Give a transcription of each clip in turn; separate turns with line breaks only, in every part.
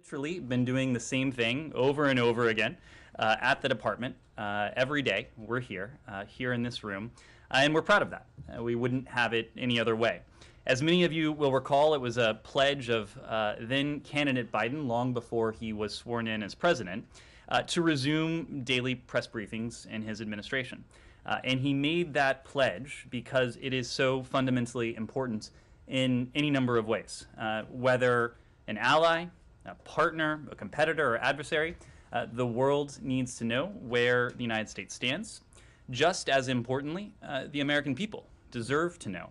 Literally been doing the same thing over and over again at the department every day. We're here in this room, and we're proud of that. We wouldn't have it any other way. As many of you will recall, it was a pledge of then candidate Biden, long before he was sworn in as president, to resume daily press briefings in his administration. And he made that pledge because it is so fundamentally important in any number of ways, whether an ally, a partner, a competitor, or adversary. The world needs to know where the United States stands. Just as importantly, the American people deserve to know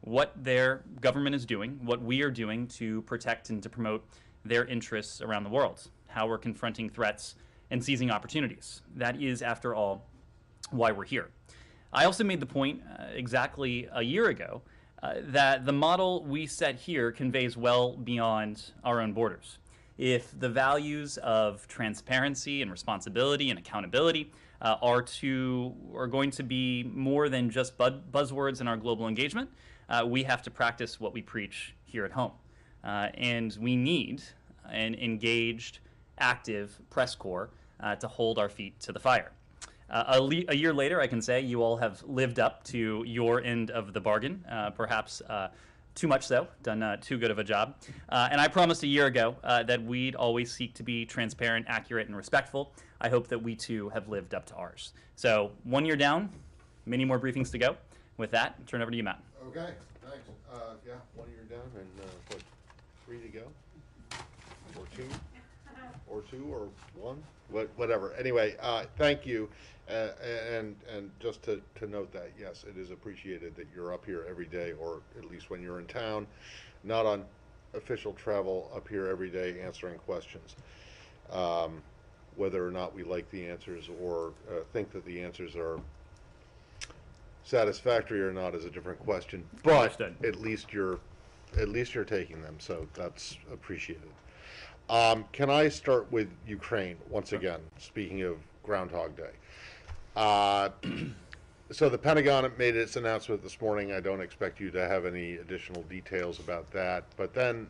what their government is doing, what we are doing to protect and to promote their interests around the world, how we're confronting threats and seizing opportunities. That is, after all, why we're here. I also made the point exactly a year ago that the model we set here conveys well beyond our own borders. If the values of transparency and responsibility and accountability are going to be more than just buzzwords in our global engagement, we have to practice what we preach here at home. And we need an engaged, active press corps to hold our feet to the fire. A year later, I can say you all have lived up to your end of the bargain, perhaps too much so, done too good of a job. And I promised a year ago that we'd always seek to be transparent, accurate, and respectful. I hope that we too have lived up to ours. So 1 year down, many more briefings to go. With that, turn over to you, Matt.
Okay, thanks. Yeah, 1 year down and what, 3 to go? Or two, or one? Whatever. Anyway, thank you. And just to note that, yes, it is appreciated that you're up here every day, or at least when you're in town, not on official travel, up here every day answering questions. Whether or not we like the answers or think that the answers are satisfactory or not is a different question. But
Understood.
at least you're taking them, so that's appreciated. Can I start with Ukraine once again? Speaking of Groundhog Day. So the Pentagon made its announcement this morning. I don't expect you to have any additional details about that. But then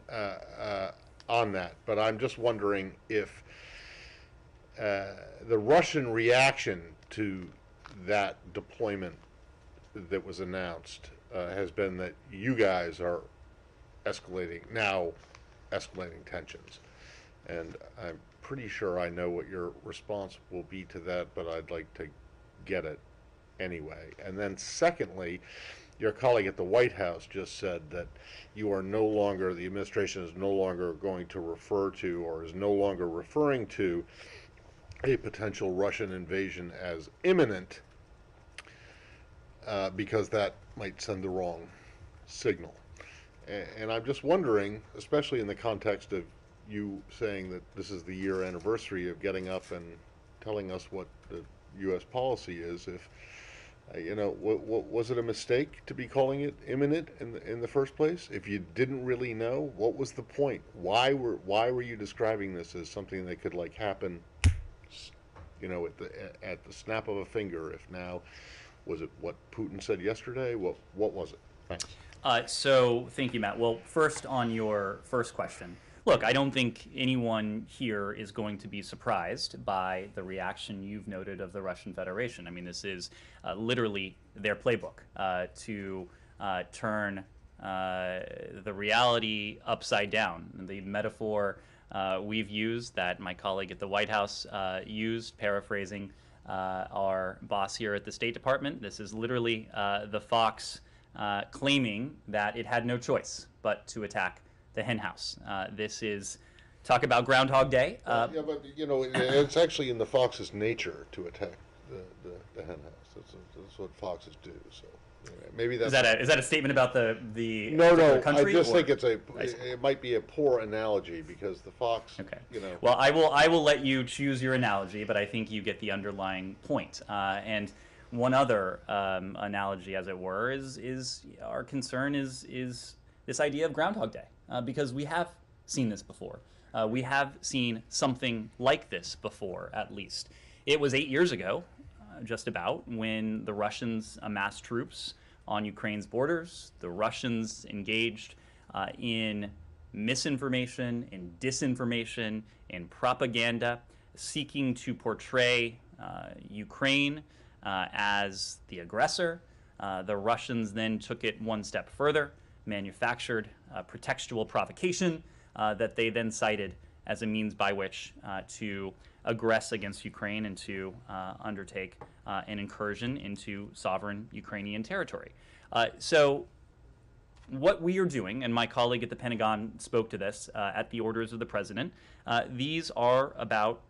on that, but I'm just wondering if the Russian reaction to that deployment that was announced has been that you guys are escalating tensions. And I'm pretty sure I know what your response will be to that, but I'd like to get it anyway. And then secondly, your colleague at the White House just said that you are no longer, the administration is no longer going to refer to, or is no longer referring to, a potential Russian invasion as imminent, because that might send the wrong signal. And I'm just wondering, especially in the context of you saying that this is the year anniversary of getting up and telling us what the U.S. policy is, if was it a mistake to be calling it imminent in the first place? If you didn't really know, what was the point? Why were you describing this as something that could like happen, at the snap of a finger? If now, was it what Putin said yesterday? What was it? Thanks.
So thank you, Matt. Well, first on your first question. Look, I don't think anyone here is going to be surprised by the reaction you've noted of the Russian Federation. I mean, this is literally their playbook to turn the reality upside down. The metaphor we've used, that my colleague at the White House used, paraphrasing our boss here at the State Department, this is literally the fox claiming that it had no choice but to attack the hen house. This is, talk about Groundhog Day.
Yeah, but it's actually in the fox's nature to attack the hen house. That's what foxes do. So maybe that's
is that a statement about the
no
country?
I just think it might be a poor analogy, because the fox. Okay.
Well, I will let you choose your analogy, but I think you get the underlying point. And one other analogy, as it were, is our concern is this idea of Groundhog Day. Because we have seen this before. We have seen something like this before, at least. It was 8 years ago, just about, when the Russians amassed troops on Ukraine's borders. The Russians engaged in misinformation, in disinformation, in propaganda, seeking to portray Ukraine as the aggressor. The Russians then took it one step further, manufactured pretextual provocation that they then cited as a means by which to aggress against Ukraine and to undertake an incursion into sovereign Ukrainian territory. So what we are doing, and my colleague at the Pentagon spoke to this at the orders of the president, these are about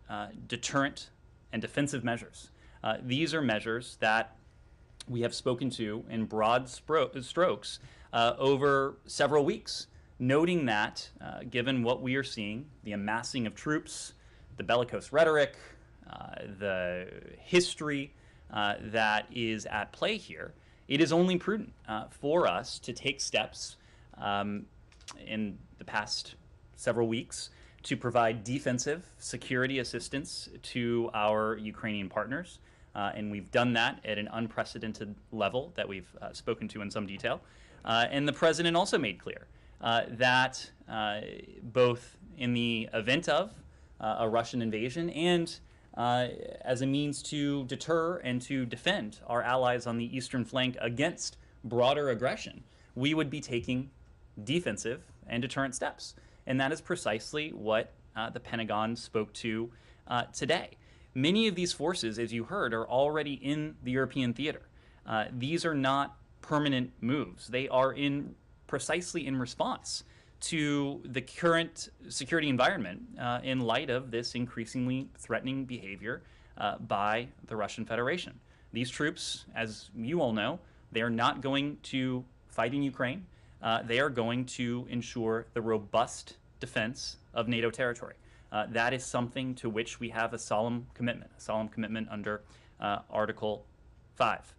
deterrent and defensive measures. These are measures that we have spoken to in broad strokes over several weeks, noting that given what we are seeing, the amassing of troops, the bellicose rhetoric, the history that is at play here, it is only prudent for us to take steps in the past several weeks to provide defensive security assistance to our Ukrainian partners. And we've done that at an unprecedented level that we've spoken to in some detail. And the president also made clear that both in the event of a Russian invasion and as a means to deter and to defend our allies on the eastern flank against broader aggression, we would be taking defensive and deterrent steps. And that is precisely what the Pentagon spoke to today. Many of these forces, as you heard, are already in the European theater. These are not permanent moves. They are precisely in response to the current security environment in light of this increasingly threatening behavior by the Russian Federation. These troops, as you all know, they are not going to fight in Ukraine. They are going to ensure the robust defense of NATO territory. That is something to which we have a solemn commitment under Article 5.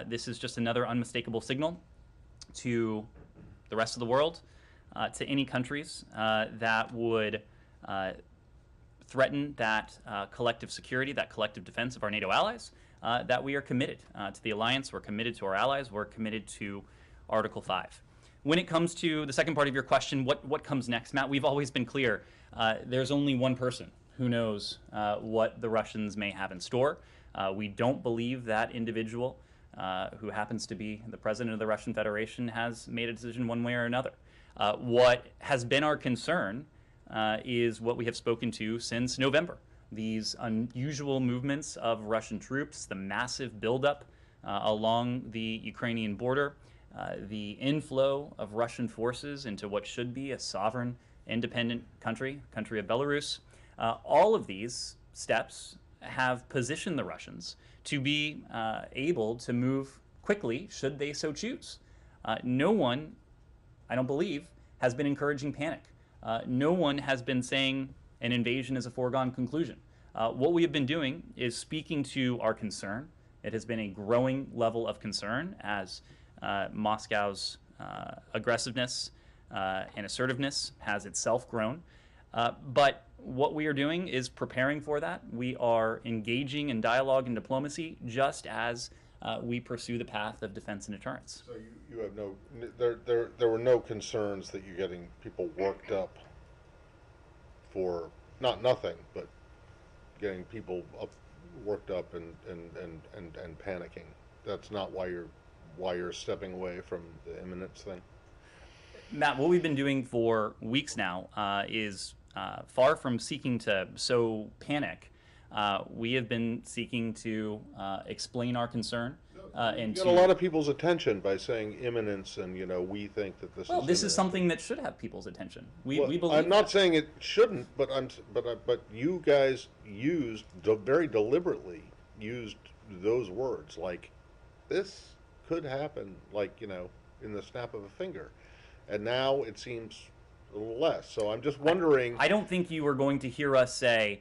This is just another unmistakable signal to the rest of the world, to any countries that would threaten that collective security, that collective defense of our NATO allies, that we are committed to the alliance, we're committed to our allies, we're committed to Article 5. When it comes to the second part of your question, what comes next, Matt, we've always been clear. There's only one person who knows what the Russians may have in store. We don't believe that individual who happens to be the president of the Russian Federation has made a decision one way or another. What has been our concern is what we have spoken to since November. These unusual movements of Russian troops, the massive buildup along the Ukrainian border, the inflow of Russian forces into what should be a sovereign, independent country of Belarus. All of these steps have positioned the Russians to be able to move quickly should they so choose. No one, I don't believe, has been encouraging panic. No one has been saying an invasion is a foregone conclusion. What we have been doing is speaking to our concern. It has been a growing level of concern as Moscow's aggressiveness and assertiveness has itself grown. But what we are doing is preparing for that. We are engaging in dialogue and diplomacy just as we pursue the path of defense and deterrence.
So you have no, there were no concerns that you're getting people worked up for, not nothing, but getting people worked up and panicking. That's not why you're stepping away from the imminence thing?
Matt, what we've been doing for weeks now is far from seeking to sow panic. We have been seeking to explain our concern.
You get a lot of people's attention by saying imminence, and we think that this.
Well, this is something that should have people's attention. We believe.
I'm not saying it shouldn't, but you guys very deliberately used those words, like this could happen, like in the snap of a finger, and now it seems a little less. So I'm just wondering.
I don't think you were going to hear us say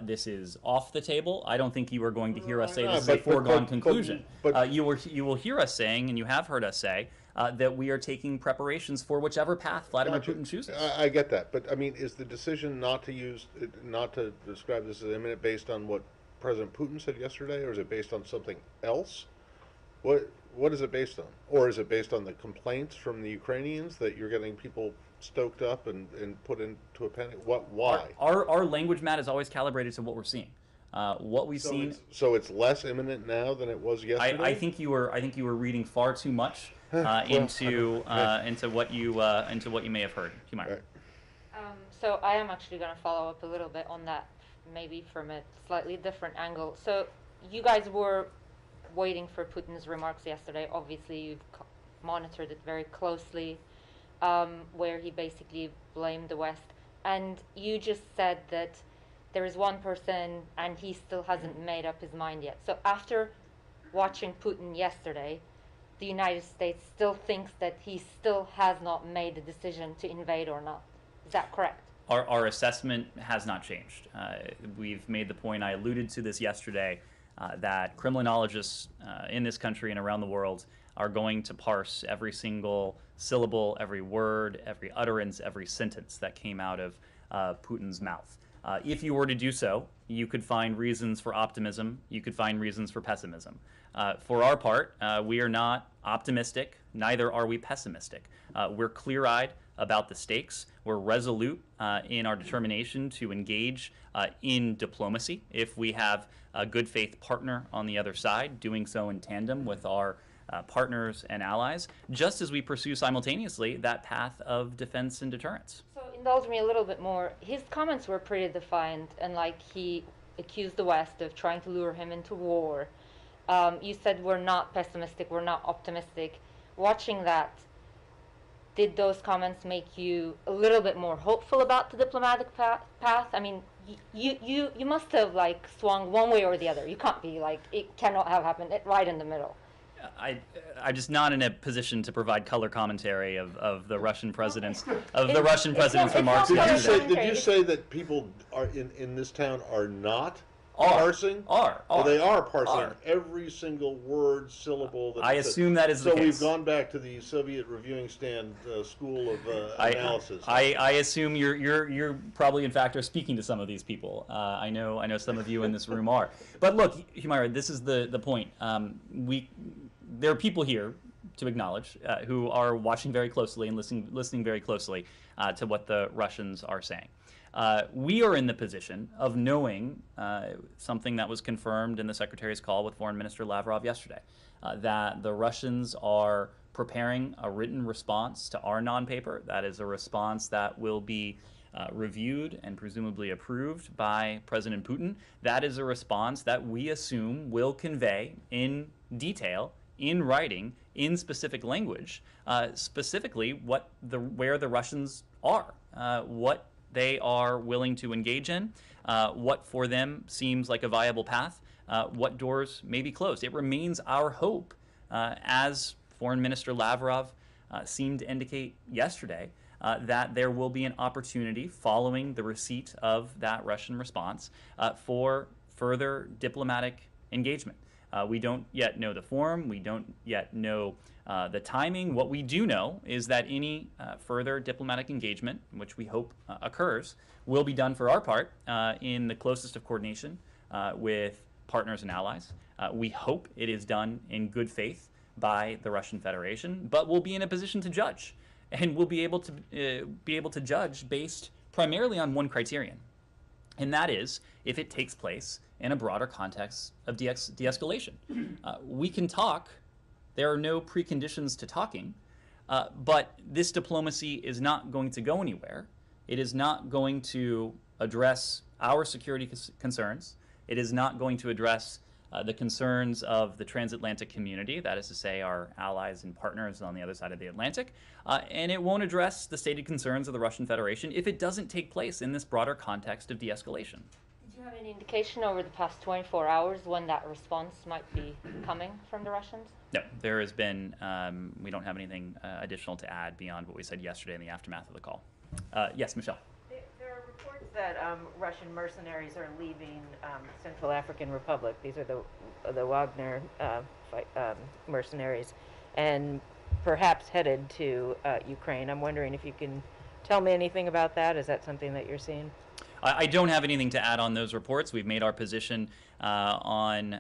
this is off the table. I don't think you were going to hear us say this is a foregone conclusion. But you will hear us saying, and you have heard us say, that we are taking preparations for whichever path Vladimir Putin chooses.
I get that, but I mean, is the decision not to describe this as imminent based on what President Putin said yesterday, or is it based on something else? What is it based on? Or is it based on the complaints from the Ukrainians that you're getting people stoked up and put into a panic? Why?
Our language, Matt, is always calibrated to what we're seeing. What we've seen.
So it's less imminent now than it was yesterday.
I think you were reading far too much into what you may have heard. Humira.
Right.
So I am actually going to follow up a little bit on that, maybe from a slightly different angle. So you guys were waiting for Putin's remarks yesterday. Obviously, you've monitored it very closely, where he basically blamed the West. And you just said that there is one person and he still hasn't made up his mind yet. So after watching Putin yesterday, the United States still thinks that he still has not made the decision to invade or not. Is that correct?
Our assessment has not changed. We've made the point, I alluded to this yesterday, that criminologists in this country and around the world are going to parse every single syllable, every word, every utterance, every sentence that came out of Putin's mouth. If you were to do so, you could find reasons for optimism, you could find reasons for pessimism. For our part, we are not optimistic, neither are we pessimistic. We're clear-eyed about the stakes. We're resolute in our determination to engage in diplomacy if we have a good faith partner on the other side, doing so in tandem with our partners and allies, just as we pursue simultaneously that path of defense and deterrence.
So indulge me a little bit more. His comments were pretty defiant, and like he accused the West of trying to lure him into war. You said we're not pessimistic, we're not optimistic. Watching that, did those comments make you a little bit more hopeful about the diplomatic path? I mean, you must have like swung one way or the other. You can't be like, it cannot have happened right in the middle.
I'm just not in a position to provide color commentary of the Russian president's remarks.
Did you say that people are in this town are not parsing?
Are.
Well, they are parsing every single word, syllable.
I assume that is the case.
So we've gone back to the Soviet reviewing stand school of analysis.
I assume you're probably in fact are speaking to some of these people. I know some of you in this room are. But look, Humira, this is the point. There are people here to acknowledge who are watching very closely and listening very closely to what the Russians are saying. We are in the position of knowing something that was confirmed in the Secretary's call with Foreign Minister Lavrov yesterday, that the Russians are preparing a written response to our non-paper. That is a response that will be reviewed and presumably approved by President Putin. That is a response that we assume will convey in detail, in writing, in specific language, specifically where the Russians are, what they are willing to engage in, what for them seems like a viable path, what doors may be closed. It remains our hope, as Foreign Minister Lavrov seemed to indicate yesterday, that there will be an opportunity following the receipt of that Russian response for further diplomatic engagement. We don't yet know the form. We don't yet know the timing. What we do know is that any further diplomatic engagement, which we hope occurs, will be done for our part in the closest of coordination with partners and allies. We hope it is done in good faith by the Russian Federation, but we'll be in a position to judge, and we'll be able to judge based primarily on one criterion, and that is if it takes place in a broader context of de-escalation. We can talk. There are no preconditions to talking, but this diplomacy is not going to go anywhere. It is not going to address our security concerns. It is not going to address the concerns of the transatlantic community, that is to say our allies and partners on the other side of the Atlantic, and it won't address the stated concerns of the Russian Federation if it doesn't take place in this broader context of de-escalation.
Did you have any indication over the past 24 hours when that response might be coming from the Russians?
No, there has been, we don't have anything additional to add beyond what we said yesterday in the aftermath of the call. Yes, Michelle.
There are reports that Russian mercenaries are leaving Central African Republic. These are the Wagner mercenaries, and perhaps headed to Ukraine. I'm wondering if you can tell me anything about that. Is that something that you're seeing?
I don't have anything to add on those reports. We've made our position on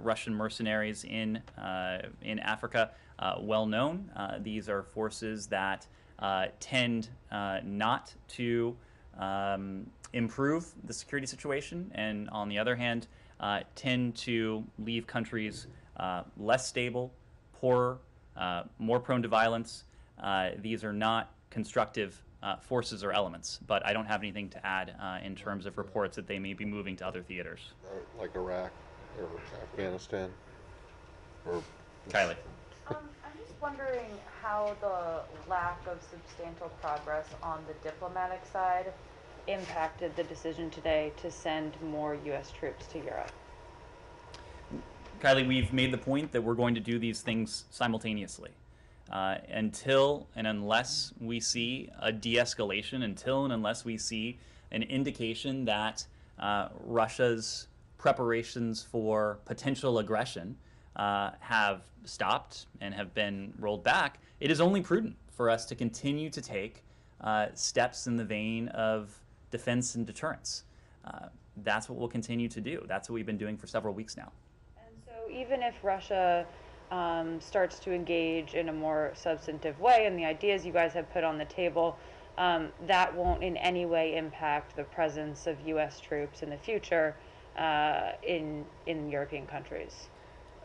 Russian mercenaries in Africa well known. These are forces that tend not to improve the security situation, and on the other hand, tend to leave countries less stable, poorer, more prone to violence. These are not constructive forces or elements, but I don't have anything to add in terms of reports that they may be moving to other theaters.
Like Iraq or Afghanistan? Or
Kylie.
I'm just wondering how the lack of substantial progress on the diplomatic side impacted the decision today to send more U.S. troops to Europe.
Kylie, we've made the point that we're going to do these things simultaneously. Until and unless we see a de-escalation, until and unless we see an indication that Russia's preparations for potential aggression have stopped and have been rolled back, it is only prudent for us to continue to take steps in the vein of defense and deterrence. That's what we'll continue to do. That's what we've been doing for several weeks now.
And so even if Russia starts to engage in a more substantive way, and the ideas you guys have put on the table, that won't in any way impact the presence of U.S. troops in the future in European countries.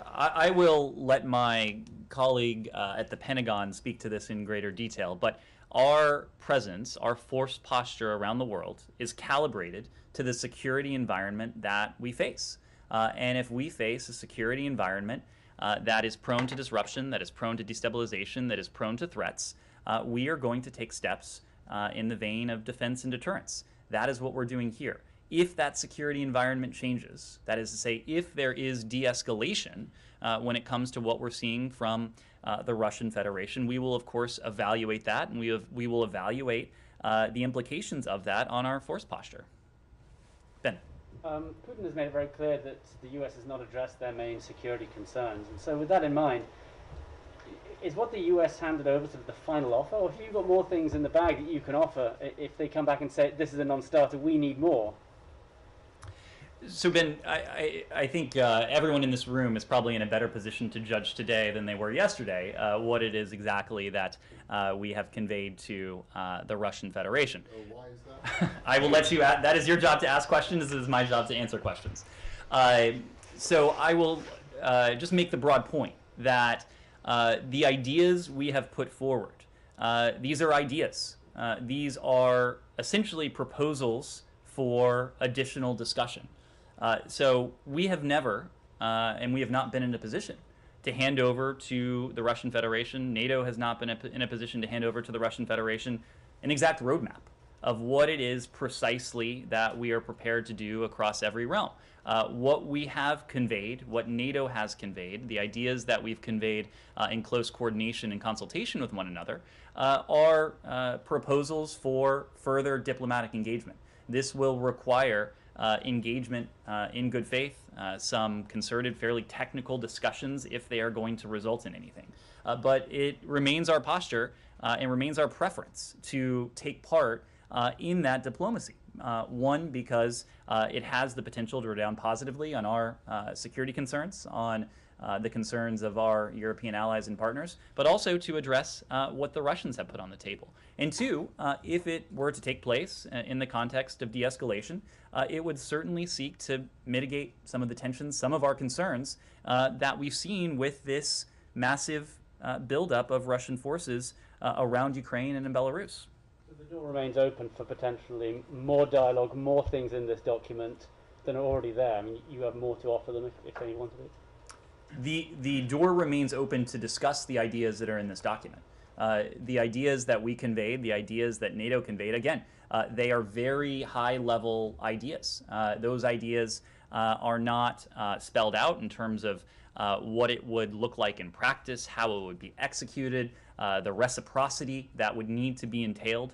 I will let my colleague at the Pentagon speak to this in greater detail, but our presence, our force posture around the world is calibrated to the security environment that we face. And if we face a security environment that is prone to disruption, that is prone to destabilization, that is prone to threats, we are going to take steps in the vein of defense and deterrence. That is what we're doing here. If that security environment changes, that is to say, if there is de-escalation when it comes to what we're seeing from the Russian Federation, we will, of course, evaluate that, and we will evaluate the implications of that on our force posture. Ben.
Putin has made it very clear that the US has not addressed their main security concerns. And so with that in mind, is what the US handed over to the final offer, or have you got more things in the bag that you can offer if they come back and say, this is a non-starter, we need more?
So Ben, I think everyone in this room is probably in a better position to judge today than they were yesterday what it is exactly that we have conveyed to the Russian Federation.
why is that?
I will let you, that is your job to ask questions, this is my job to answer questions. So I will just make the broad point that the ideas we have put forward, these are ideas. These are essentially proposals for additional discussion. So we have never, and we have not been in a position to hand over to the Russian Federation. NATO has not been in a position to hand over to the Russian Federation an exact roadmap of what it is precisely that we are prepared to do across every realm. What we have conveyed, what NATO has conveyed, the ideas that we've conveyed in close coordination and consultation with one another are proposals for further diplomatic engagement. This will require engagement in good faith, some concerted, fairly technical discussions if they are going to result in anything. But it remains our posture and remains our preference to take part in that diplomacy. One, because it has the potential to redound positively on our security concerns, on the concerns of our European allies and partners, but also to address what the Russians have put on the table. And two, if it were to take place in the context of de-escalation, it would certainly seek to mitigate some of the tensions, some of our concerns that we've seen with this massive buildup of Russian forces around Ukraine and in Belarus.
So the door remains open for potentially more dialogue, more things in this document than are already there. I mean, you have more to offer them if they wanted it.
The door remains open to discuss the ideas that are in this document. The ideas that we conveyed, the ideas that NATO conveyed, again, they are very high-level ideas. Those ideas are not spelled out in terms of what it would look like in practice, how it would be executed, the reciprocity that would need to be entailed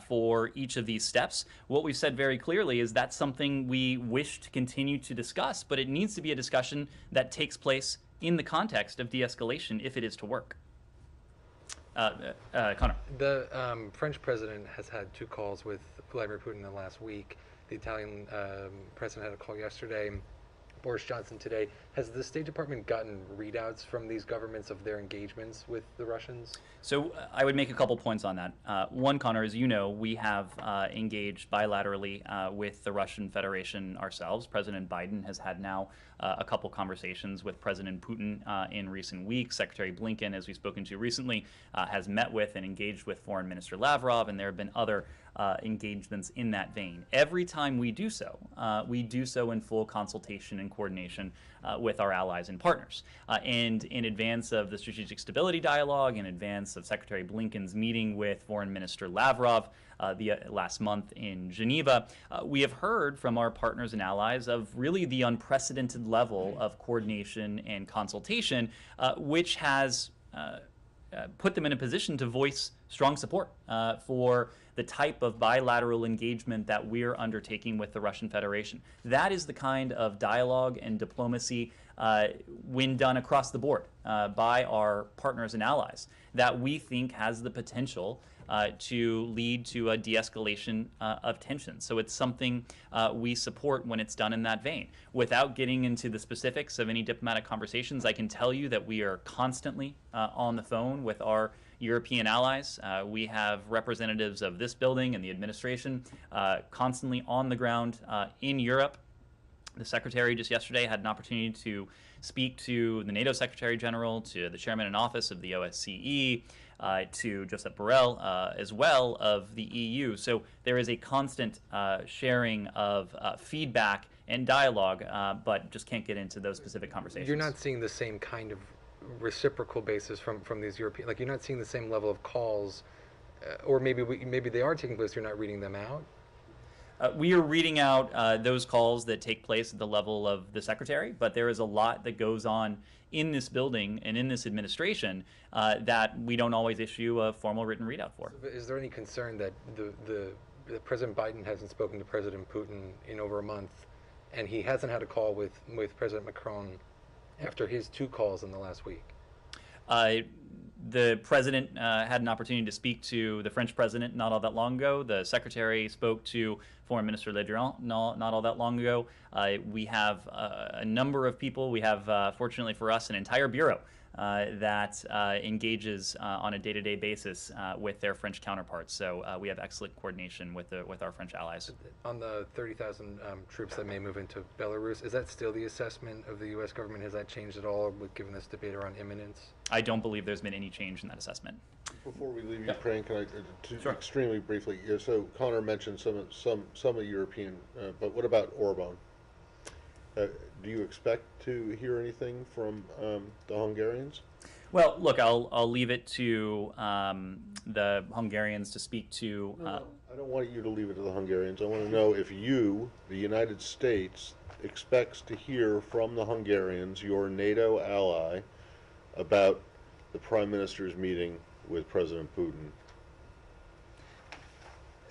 for each of these steps. What we've said very clearly is that's something we wish to continue to discuss, but it needs to be a discussion that takes place in the context of de-escalation if it is to work. Connor.
The French president has had 2 calls with Vladimir Putin in the last week. The Italian president had a call yesterday. Boris Johnson today. Has the State Department gotten readouts from these governments of their engagements with the Russians?
So I would make a couple points on that. One, Connor, as you know, we have engaged bilaterally with the Russian Federation ourselves. President Biden has had now a couple conversations with President Putin in recent weeks. Secretary Blinken, as we've spoken to recently, has met with and engaged with Foreign Minister Lavrov, and there have been other engagements in that vein. Every time we do so in full consultation and coordination with our allies and partners. And in advance of the Strategic Stability Dialogue, in advance of Secretary Blinken's meeting with Foreign Minister Lavrov last month in Geneva, we have heard from our partners and allies of really the unprecedented level of coordination and consultation, which has put them in a position to voice strong support for the type of bilateral engagement that we're undertaking with the Russian Federation. That is the kind of dialogue and diplomacy, when done across the board by our partners and allies, that we think has the potential to lead to a de-escalation of tension. So it's something we support when it's done in that vein. Without getting into the specifics of any diplomatic conversations, I can tell you that we are constantly on the phone with our European allies. We have representatives of this building and the administration constantly on the ground in Europe. The Secretary just yesterday had an opportunity to speak to the NATO Secretary General, to the Chairman in Office of the OSCE, to Josep Borrell as well of the EU. So there is a constant sharing of feedback and dialogue, but just can't get into those specific conversations.
You're not seeing the same kind of reciprocal basis from these European, like you're not seeing the same level of calls, or maybe they are taking place, you're not reading them out?
We are reading out those calls that take place at the level of the Secretary, but there is a lot that goes on in this building and in this administration that we don't always issue a formal written readout for.
Is there any concern that the President Biden hasn't spoken to President Putin in over a month, and he hasn't had a call with President Macron after his 2 calls in the last week?
The president had an opportunity to speak to the French president not all that long ago. The secretary spoke to Foreign Minister Le Drian not all that long ago. We have a number of people. We have, fortunately for us, an entire bureau that engages on a day-to-day basis with their French counterparts. So we have excellent coordination with our French allies.
On the 30,000 troops that may move into Belarus, is that still the assessment of the U.S. government? Has that changed at all, given this debate around imminence?
I don't believe there's been any change in that assessment.
Before we leave Ukraine, can I
Sure.
extremely briefly? So Connor mentioned some of European, but what about Orban? Do you expect to hear anything from the Hungarians?
Well, look, I'll leave it to the Hungarians to speak to.
I don't want you to leave it to the Hungarians. I want to know if you, the United States, expects to hear from the Hungarians, your NATO ally, about the Prime Minister's meeting with President Putin.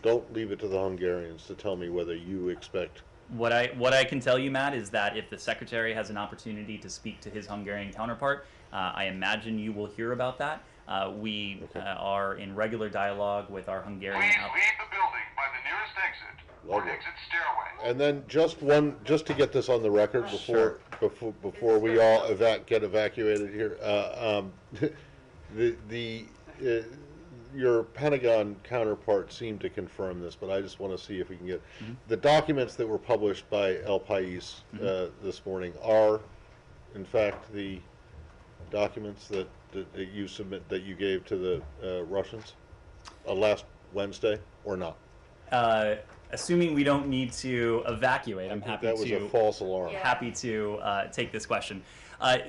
Don't leave it to the Hungarians to tell me whether you expect.
What I can tell you, Matt, is that if the Secretary has an opportunity to speak to his Hungarian counterpart, I imagine you will hear about that. We are in regular dialogue with our Hungarian.
Please leave the building by the nearest exit or exit stairway.
And then just to get this on the record before we all get evacuated here, your Pentagon counterpart seemed to confirm this, but I just want to see if we can get the documents that were published by El País this morning are, in fact, the documents that you gave to the Russians last Wednesday, or not?
Assuming we don't need to evacuate, I'm happy
that was a false alarm.
Happy to take this question.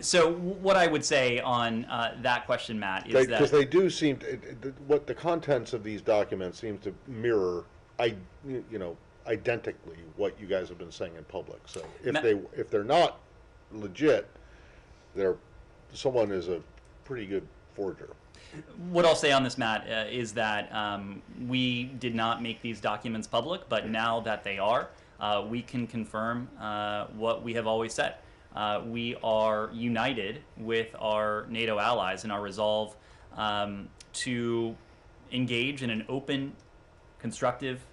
So what I would say on that question, Matt, is that
because they do seem to, what the contents of these documents seem to mirror, identically what you guys have been saying in public. So if they're not legit, someone is a pretty good forger.
What I'll say on this, Matt, is that we did not make these documents public, but now that they are, we can confirm what we have always said. We are united with our NATO allies in our resolve to engage in an open, constructive,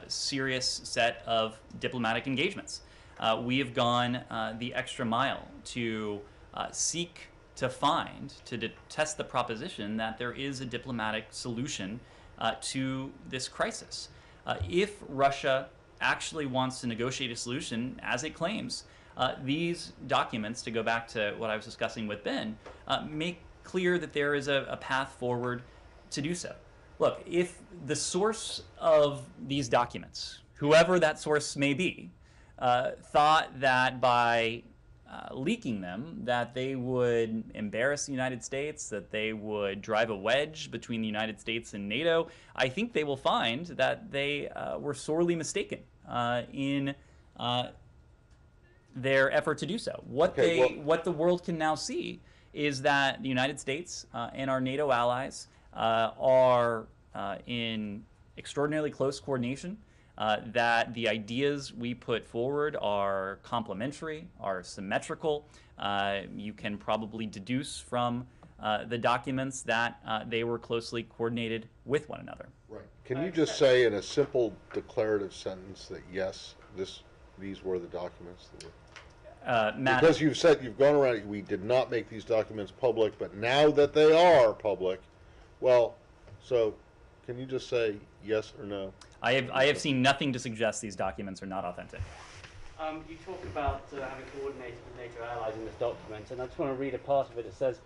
serious set of diplomatic engagements. We have gone the extra mile to seek to find, to test the proposition that there is a diplomatic solution to this crisis. If Russia actually wants to negotiate a solution, as it claims, these documents, to go back to what I was discussing with Ben, make clear that there is a path forward to do so. Look, if the source of these documents, whoever that source may be, thought that by leaking them, that they would embarrass the United States, that they would drive a wedge between the United States and NATO, I think they will find that they were sorely mistaken in their effort to do so. What the world can now see is that the United States and our NATO allies are in extraordinarily close coordination, that the ideas we put forward are complementary, are symmetrical. You can probably deduce from the documents that they were closely coordinated with one another.
Right. Can you just say in a simple declarative sentence that yes, these were the documents that were?
Matt,
because you've said, you've gone around, we did not make these documents public, but now that they are public, well, so can you just say yes or no?
I have seen nothing to suggest these documents are not authentic.
You talk about having coordinated with NATO allies in this document, and I just want to read a part of it. It says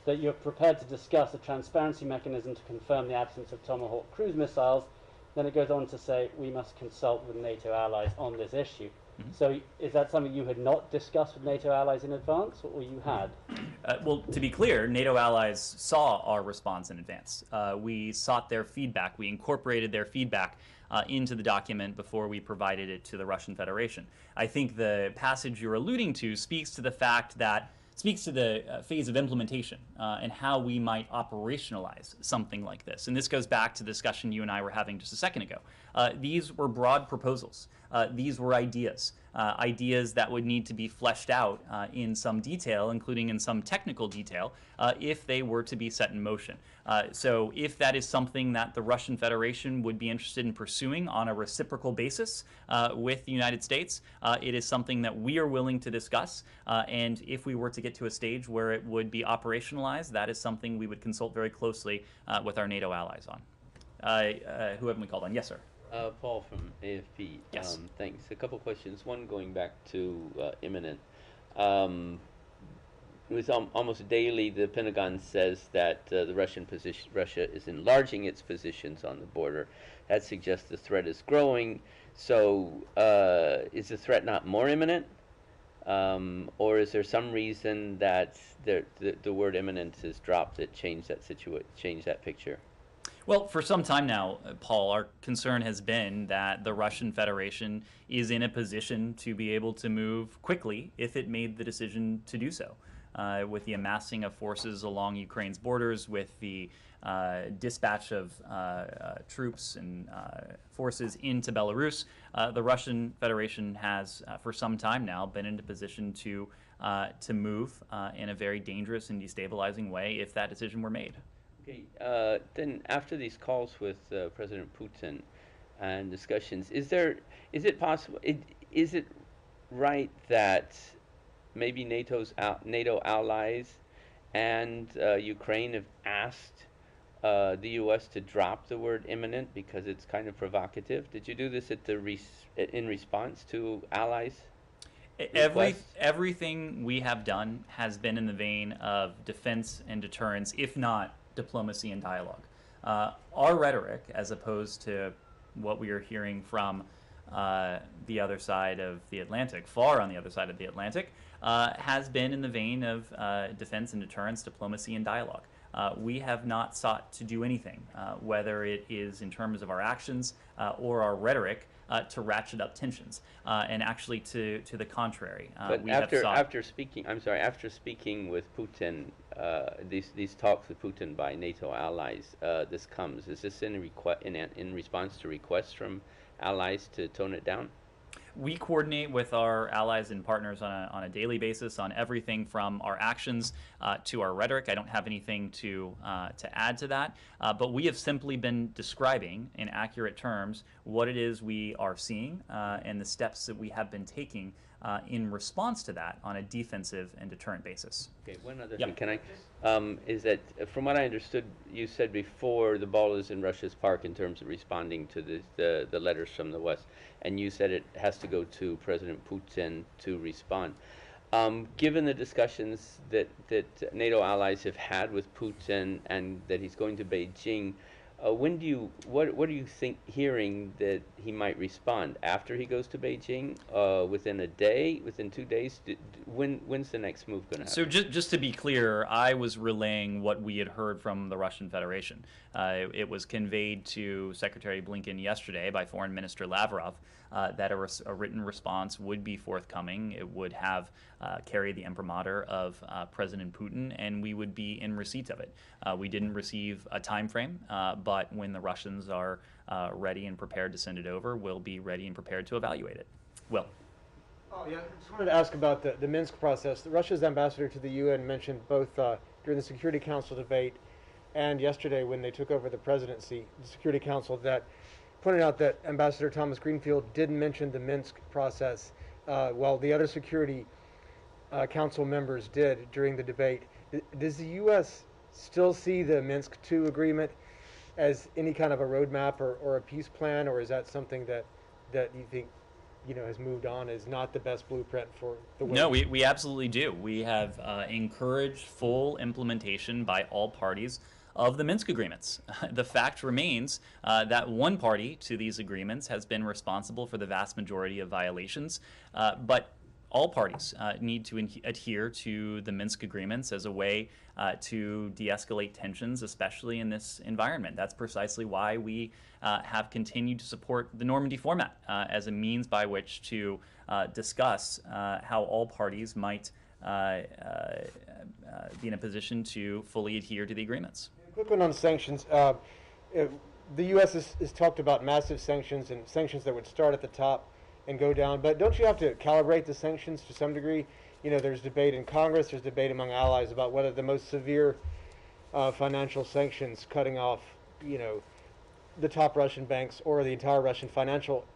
that you're prepared to discuss a transparency mechanism to confirm the absence of Tomahawk cruise missiles. Then it goes on to say we must consult with NATO allies on this issue. So is that something you had not discussed with NATO allies in advance, or you had?
Well, to be clear, NATO allies saw our response in advance. We sought their feedback. We incorporated their feedback into the document before we provided it to the Russian Federation. I think the passage you're alluding to speaks to the phase of implementation and how we might operationalize something like this. And this goes back to the discussion you and I were having just a second ago. These were broad proposals. These were ideas that would need to be fleshed out in some detail, including in some technical detail, if they were to be set in motion. So if that is something that the Russian Federation would be interested in pursuing on a reciprocal basis with the United States, it is something that we are willing to discuss. And if we were to get to a stage where it would be operationalized, that is something we would consult very closely with our NATO allies on. Who haven't we called on? Yes, sir.
Paul from AFP.
Yes.
Thanks. A couple questions. One going back to imminent. With almost daily, the Pentagon says that Russia is enlarging its positions on the border. That suggests the threat is growing. So is the threat not more imminent? Or is there some reason that the word imminent has dropped that changed that picture?
Well, for some time now, Paul, our concern has been that the Russian Federation is in a position to be able to move quickly if it made the decision to do so. With the amassing of forces along Ukraine's borders, with the dispatch of troops and forces into Belarus, the Russian Federation has, for some time now, been in a position to move in a very dangerous and destabilizing way if that decision were made.
Okay, then after these calls with President Putin and discussions, is it possible, is it right that maybe NATO allies and Ukraine have asked the U.S. to drop the word imminent because it's kind of provocative? Did you do this in response to allies?
Everything we have done has been in the vein of defense and deterrence, if not diplomacy and dialogue. Our rhetoric, as opposed to what we are hearing from the other side of the Atlantic, far on the other side of the Atlantic, has been in the vein of defense and deterrence, diplomacy and dialogue. We have not sought to do anything, whether it is in terms of our actions or our rhetoric, to ratchet up tensions, and actually to the contrary.
But after speaking with Putin, these talks with Putin by NATO allies, this comes. Is this in response to requests from allies to tone it down?
we coordinate with our allies and partners on a daily basis on everything from our actions to our rhetoric. I don't have anything to add to that, but we have simply been describing in accurate terms what it is we are seeing and the steps that we have been taking in response to that on a defensive and deterrent basis.
Okay, one other thing, can I? Is that from what I understood, you said before the ball is in Russia's park in terms of responding to the letters from the West, and you said it has to go to President Putin to respond. Given the discussions that NATO allies have had with Putin and that he's going to Beijing, what are you hearing that he might respond after he goes to Beijing? Within a day, within 2 days? When's the next move going to happen?
So just to be clear, I was relaying what we had heard from the Russian Federation. It was conveyed to Secretary Blinken yesterday by Foreign Minister Lavrov that a written response would be forthcoming. It would have carry the imprimatur of President Putin, and we would be in receipt of it. We didn't receive a time frame, but when the Russians are ready and prepared to send it over, we'll be ready and prepared to evaluate it. Will.
Oh, yeah, I just wanted to ask about the Minsk process. Russia's ambassador to the UN mentioned both during the Security Council debate and yesterday when they took over the presidency, the Security Council, that pointed out that Ambassador Thomas Greenfield didn't mention the Minsk process while the other Security Council members did during the debate. Does the U.S. still see the Minsk II agreement as any kind of a roadmap or a peace plan, or is that something that you think has moved on, is not the best blueprint for the way?
No, we absolutely do. We have encouraged full implementation by all parties of the Minsk agreements. The fact remains that one party to these agreements has been responsible for the vast majority of violations, but all parties need to adhere to the Minsk agreements as a way to de-escalate tensions, especially in this environment. That's precisely why we have continued to support the Normandy format as a means by which to discuss how all parties might be in a position to fully adhere to the agreements.
A quick one on sanctions. The U.S. has talked about massive sanctions and sanctions that would start at the top and go down, but don't you have to calibrate the sanctions to some degree? There's debate in Congress, there's debate among allies about whether the most severe financial sanctions, cutting off, the top Russian banks or the entire Russian financial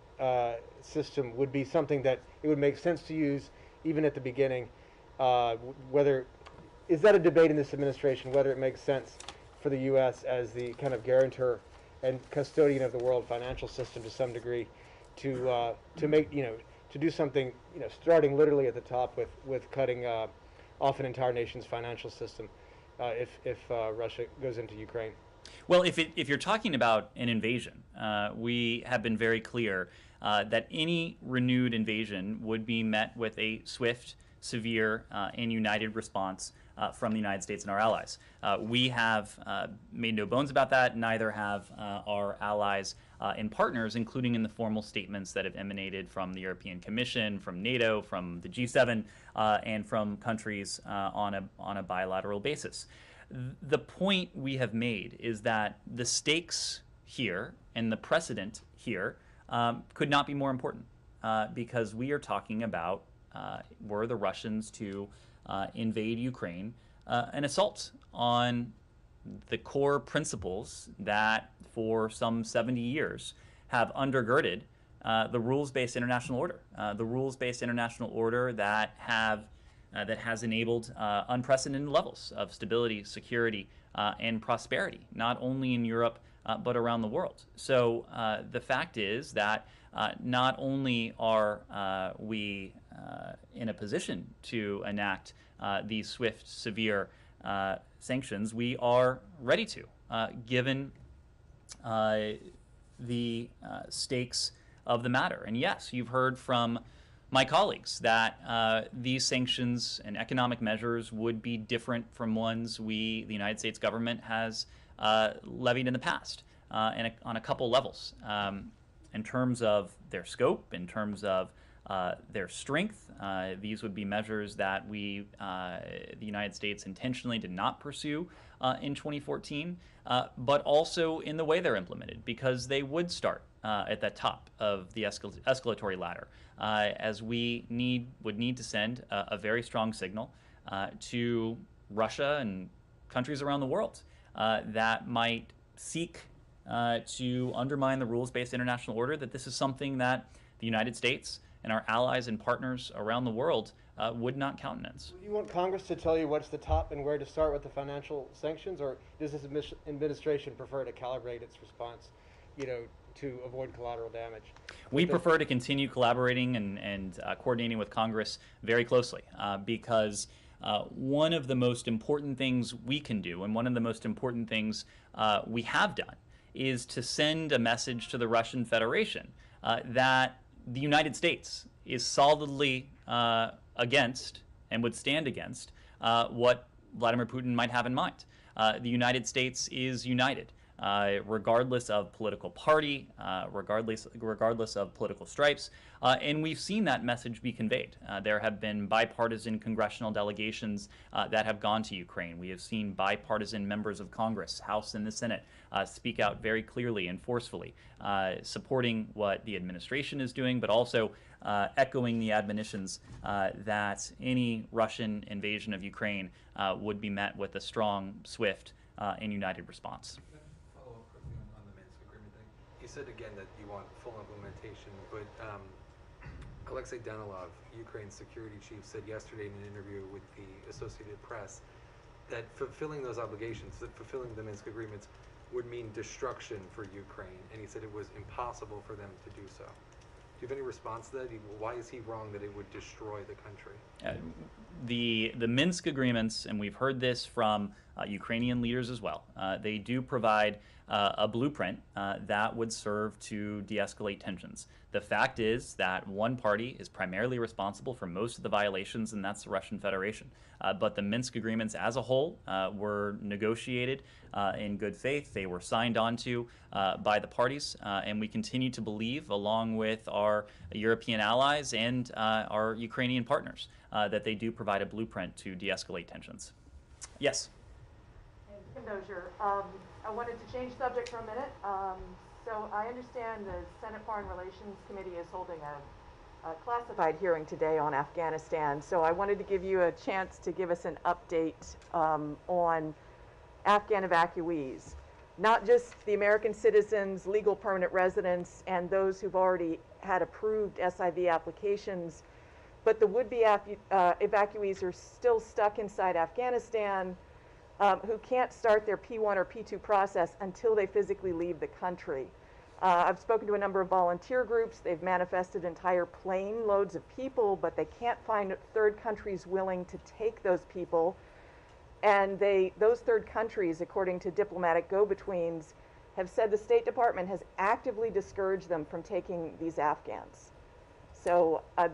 system, would be something that it would make sense to use even at the beginning. Is that a debate in this administration, whether it makes sense for the U.S. as the kind of guarantor and custodian of the world financial system to some degree to make, to do something, starting literally at the top with cutting off an entire nation's financial system if Russia goes into Ukraine?
Well, if you're talking about an invasion, we have been very clear that any renewed invasion would be met with a swift, severe, and united response from the United States and our allies. We have made no bones about that. Neither have our allies and partners, including in the formal statements that have emanated from the European Commission, from NATO, from the G7, and from countries on a bilateral basis. The point we have made is that the stakes here and the precedent here could not be more important because we are talking about were the Russians to invade Ukraine, an assault on the core principles that for some 70 years have undergirded the rules-based international order, that has enabled unprecedented levels of stability, security, and prosperity, not only in Europe but around the world. So the fact is that not only are we in a position to enact these swift, severe sanctions, we are ready to, given the stakes of the matter. And yes, you've heard from my colleagues that these sanctions and economic measures would be different from ones the United States government has levied in the past and on a couple levels. In terms of their scope, in terms of their strength, these would be measures that the United States intentionally did not pursue in 2014, but also in the way they're implemented, because they would start at the top of the escalatory ladder, as we would need to send a very strong signal to Russia and countries around the world that might seek to undermine the rules-based international order, that this is something that the United States and our allies and partners around the world would not countenance.
Do you want Congress to tell you what's the top and where to start with the financial sanctions, or does this administration prefer to calibrate its response, to avoid collateral damage?
We prefer to continue collaborating and coordinating with Congress very closely because one of the most important things we can do, and one of the most important things we have done, is to send a message to the Russian Federation that the United States is solidly against and would stand against what Vladimir Putin might have in mind. The United States is united, regardless of political party, regardless of political stripes, and we've seen that message be conveyed. There have been bipartisan congressional delegations that have gone to Ukraine. We have seen bipartisan members of Congress, House and the Senate, speak out very clearly and forcefully, supporting what the administration is doing, but also echoing the admonitions that any Russian invasion of Ukraine would be met with a strong, swift, and united response.
Follow up quickly on the Minsk agreement thing. You said again that you want full implementation, but Alexei Danilov, Ukraine's security chief, said yesterday in an interview with the Associated Press that fulfilling those obligations, that fulfilling the Minsk agreements would mean destruction for Ukraine, and he said it was impossible for them to do so. Do you have any response to that? Why is he wrong that it would destroy the country?
The Minsk agreements, and we've heard this from Ukrainian leaders as well, they do provide a blueprint that would serve to de-escalate tensions. The fact is that one party is primarily responsible for most of the violations, and that's the Russian Federation. But the Minsk agreements as a whole were negotiated in good faith. They were signed onto by the parties, and we continue to believe, along with our European allies and our Ukrainian partners, that they do provide a blueprint to de-escalate tensions. Yes?
Kim Dozier. I wanted to change subject for a minute. So I understand the Senate Foreign Relations Committee is holding a classified hearing today on Afghanistan. So I wanted to give you a chance to give us an update on Afghan evacuees, not just the American citizens, legal permanent residents, and those who've already had approved SIV applications, but the would-be evacuees are still stuck inside Afghanistan, who can't start their P1 or P2 process until they physically leave the country. I've spoken to a number of volunteer groups. They've manifested entire plane loads of people, but they can't find third countries willing to take those people. And those third countries, according to diplomatic go-betweens, have said the State Department has actively discouraged them from taking these Afghans. So I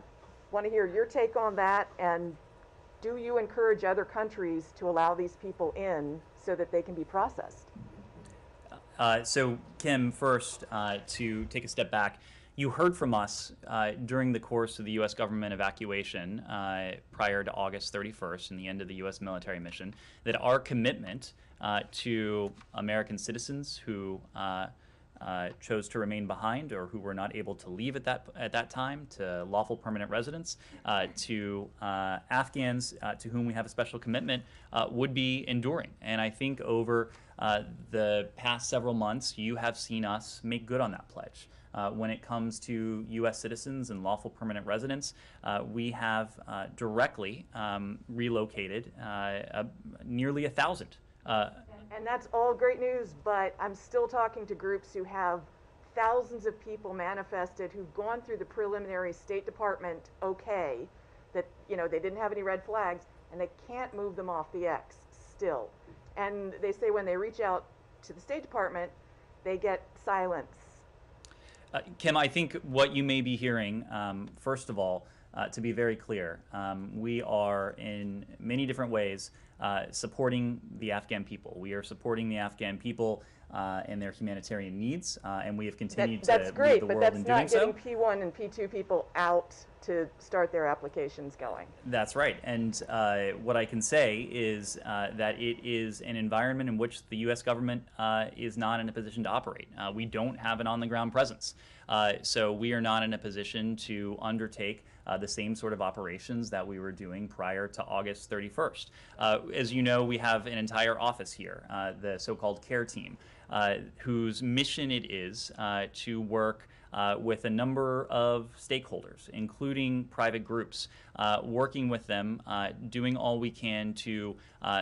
want to hear your take on that, and do you encourage other countries to allow these people in so that they can be processed?
So, Kim, first, to take a step back, you heard from us during the course of the U.S. government evacuation prior to August 31st and the end of the U.S. military mission that our commitment to American citizens who chose to remain behind or who were not able to leave at that time, to lawful permanent residents, to Afghans to whom we have a special commitment, would be enduring. And I think over the past several months, you have seen us make good on that pledge. When it comes to U.S. citizens and lawful permanent residents, we have directly relocated nearly 1,000.
And that's all great news, but I'm still talking to groups who have thousands of people manifested who've gone through the preliminary State Department okay, that they didn't have any red flags, and they can't move them off the X still. And they say when they reach out to the State Department, they get silence.
Kim, I think what you may be hearing, first of all, to be very clear, we are in many different ways supporting the Afghan people. We are supporting the Afghan people and their humanitarian needs, and we have continued
That's
to
great,
lead the
but
world
that's
in
not
doing so.
getting P1 and P2 people out to start their applications going.
That's right. And what I can say is that it is an environment in which the U.S. government is not in a position to operate. We don't have an on-the-ground presence. So we are not in a position to undertake the same sort of operations that we were doing prior to August 31st. As you know, we have an entire office here, the so-called CARE team, whose mission it is to work with a number of stakeholders, including private groups, working with them, doing all we can to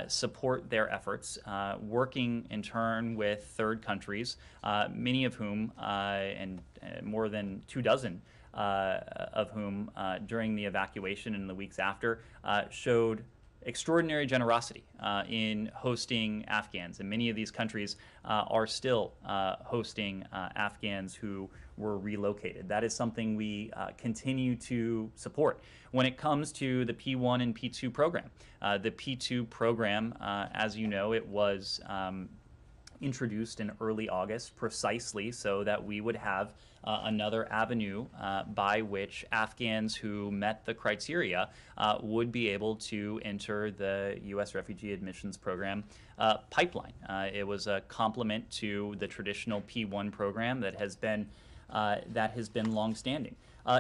support their efforts, working in turn with third countries, many of whom, and more than 24 of whom during the evacuation and the weeks after showed extraordinary generosity in hosting Afghans, and many of these countries are still hosting Afghans who were relocated. That is something we continue to support. When it comes to the P1 and P2 program, the P2 program, as you know, it was introduced in early August precisely so that we would have another avenue by which Afghans who met the criteria would be able to enter the U.S. Refugee Admissions Program pipeline. It was a complement to the traditional P1 program that has been longstanding.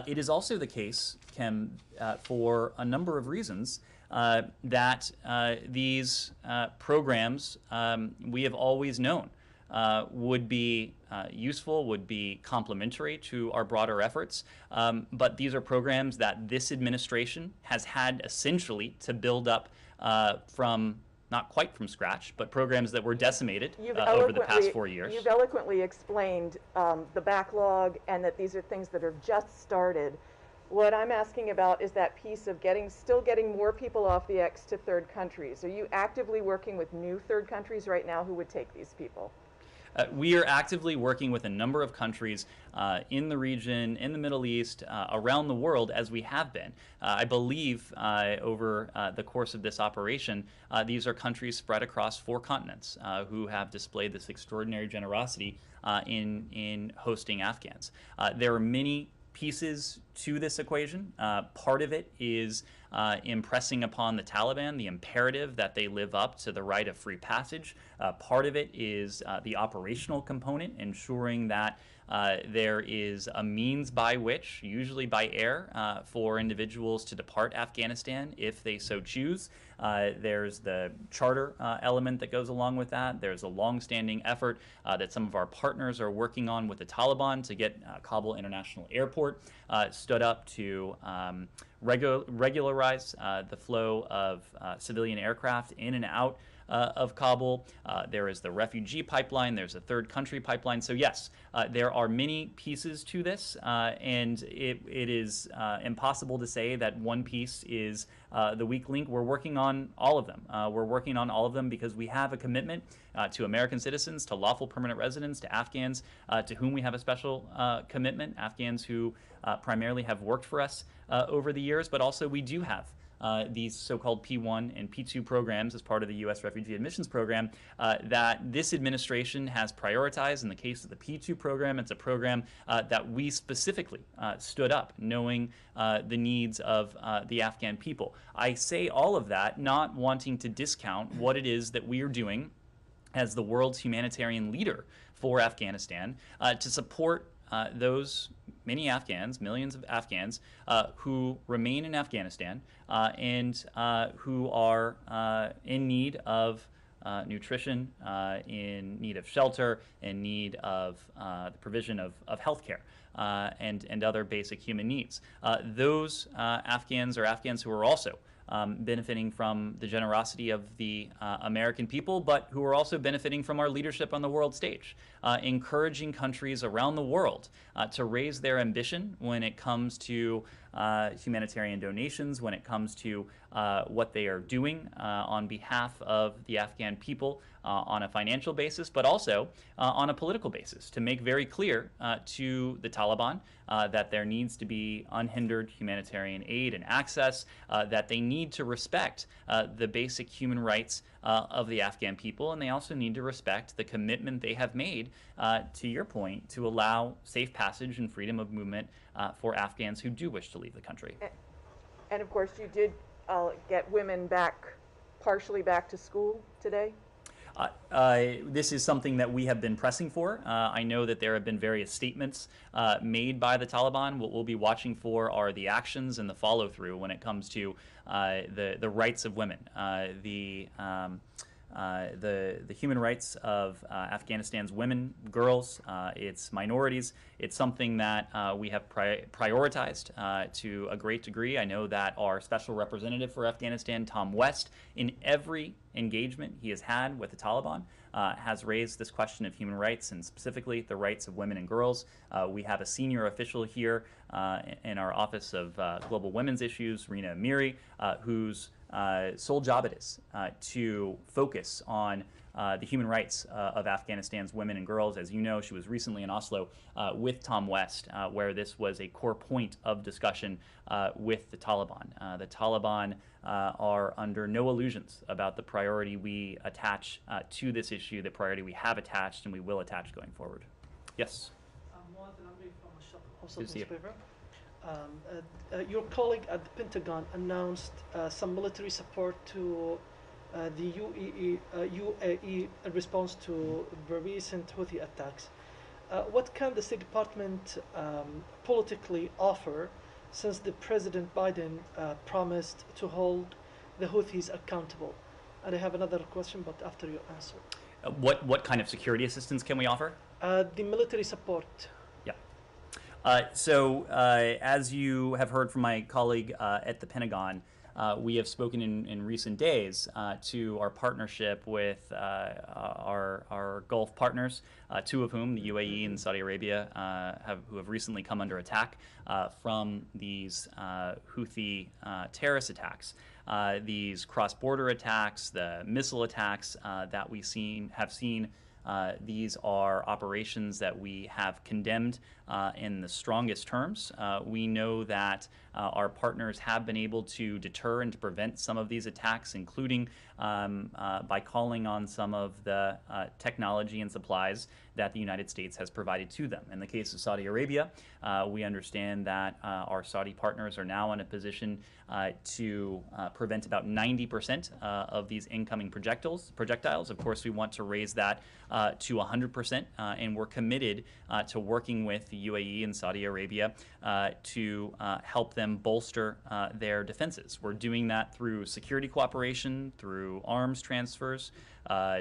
It is also the case, Kim, for a number of reasons, that these programs we have always known would be useful, would be complementary to our broader efforts, but these are programs that this administration has had essentially to build up from, not quite from scratch, but programs that were decimated over the past 4 years.
You've eloquently explained the backlog and that these are things that are just started. What I'm asking about is that piece of still getting more people off the X to third countries. Are you actively working with new third countries right now who would take these people?
We are actively working with a number of countries in the region, in the Middle East, around the world, as we have been. I believe over the course of this operation, these are countries spread across 4 continents who have displayed this extraordinary generosity in hosting Afghans. There are many pieces to this equation. Part of it is impressing upon the Taliban the imperative that they live up to the right of free passage. Part of it is the operational component, ensuring that there is a means by which, usually by air, for individuals to depart Afghanistan if they so choose. There's the charter element that goes along with that. There's a long-standing effort that some of our partners are working on with the Taliban to get Kabul International Airport stood up to regularize the flow of civilian aircraft in and out of Kabul. There is the refugee pipeline, there's a third country pipeline. So yes, there are many pieces to this, and it is impossible to say that one piece is the weak link. We're working on all of them. We're working on all of them because we have a commitment to American citizens, to lawful permanent residents, to Afghans to whom we have a special commitment, Afghans who primarily have worked for us over the years, but also we do have these so-called P1 and P2 programs as part of the U.S. Refugee Admissions Program that this administration has prioritized. In the case of the P2 program, it's a program that we specifically stood up, knowing the needs of the Afghan people. I say all of that not wanting to discount what it is that we are doing as the world's humanitarian leader for Afghanistan to support those many Afghans, millions of Afghans, who remain in Afghanistan and who are in need of nutrition, in need of shelter, in need of the provision of health care and other basic human needs. Those Afghans are Afghans who are also benefiting from the generosity of the American people, but who are also benefiting from our leadership on the world stage, encouraging countries around the world to raise their ambition when it comes to humanitarian donations, when it comes to what they are doing on behalf of the Afghan people on a financial basis, but also on a political basis, to make very clear to the Taliban that there needs to be unhindered humanitarian aid and access, that they need to respect the basic human rights of the Afghan people, and they also need to respect the commitment they have made, to your point, to allow safe passage and freedom of movement for Afghans who do wish to leave the country.
And of course, you did get women back, partially back to school today?
This is something that we have been pressing for. I know that there have been various statements made by the Taliban. What we'll be watching for are the actions and the follow-through when it comes to the rights of women, the human rights of Afghanistan's women, girls, its minorities. It's something that we have prioritized to a great degree. I know that our special representative for Afghanistan, Tom West, in every engagement he has had with the Taliban, has raised this question of human rights, and specifically the rights of women and girls. We have a senior official here in our Office of Global Women's Issues, Rina Amiri, whose sole job it is to focus on the human rights of Afghanistan's women and girls. As you know, she was recently in Oslo with Tom West, where this was a core point of discussion with the Taliban. The Taliban are under no illusions about the priority we attach to this issue, the priority we have attached and we will attach going forward. Yes? Good to see you.
Your colleague at the Pentagon announced some military support to the UAE in response to the recent Houthi attacks. What can the State Department politically offer, since the President Biden promised to hold the Houthis accountable? And I have another question, but after your answer.
What kind of security assistance can we offer?
The military support.
As you have heard from my colleague at the Pentagon, we have spoken in recent days to our partnership with our Gulf partners, two of whom, the UAE and Saudi Arabia, who have recently come under attack from these Houthi terrorist attacks. These cross-border attacks, the missile attacks that we have seen. These are operations that we have condemned in the strongest terms. We know that our partners have been able to deter and to prevent some of these attacks, including by calling on some of the technology and supplies that the United States has provided to them. In the case of Saudi Arabia, we understand that our Saudi partners are now in a position to prevent about 90% of these incoming projectiles. Of course, we want to raise that to 100%, and we're committed to working with the UAE and Saudi Arabia to help them bolster their defenses. We're doing that through security cooperation, through arms transfers,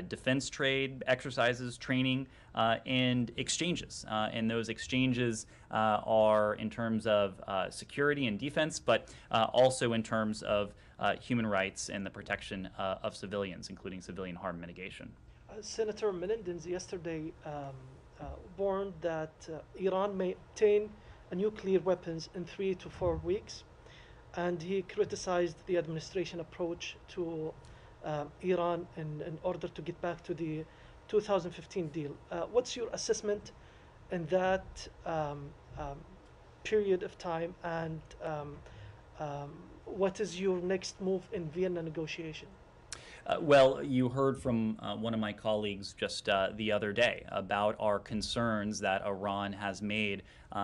defense trade exercises, training, and exchanges. And those exchanges are in terms of security and defense, but also in terms of human rights and the protection of civilians, including civilian harm mitigation.
Senator Menendez yesterday warned that Iran may obtain nuclear weapons in 3 to 4 weeks, and he criticized the administration approach to Iran in order to get back to the 2015 deal. What's your assessment in that period of time, and what is your next move in Vienna negotiation?
Well, you heard from one of my colleagues just the other day about our concerns that Iran has made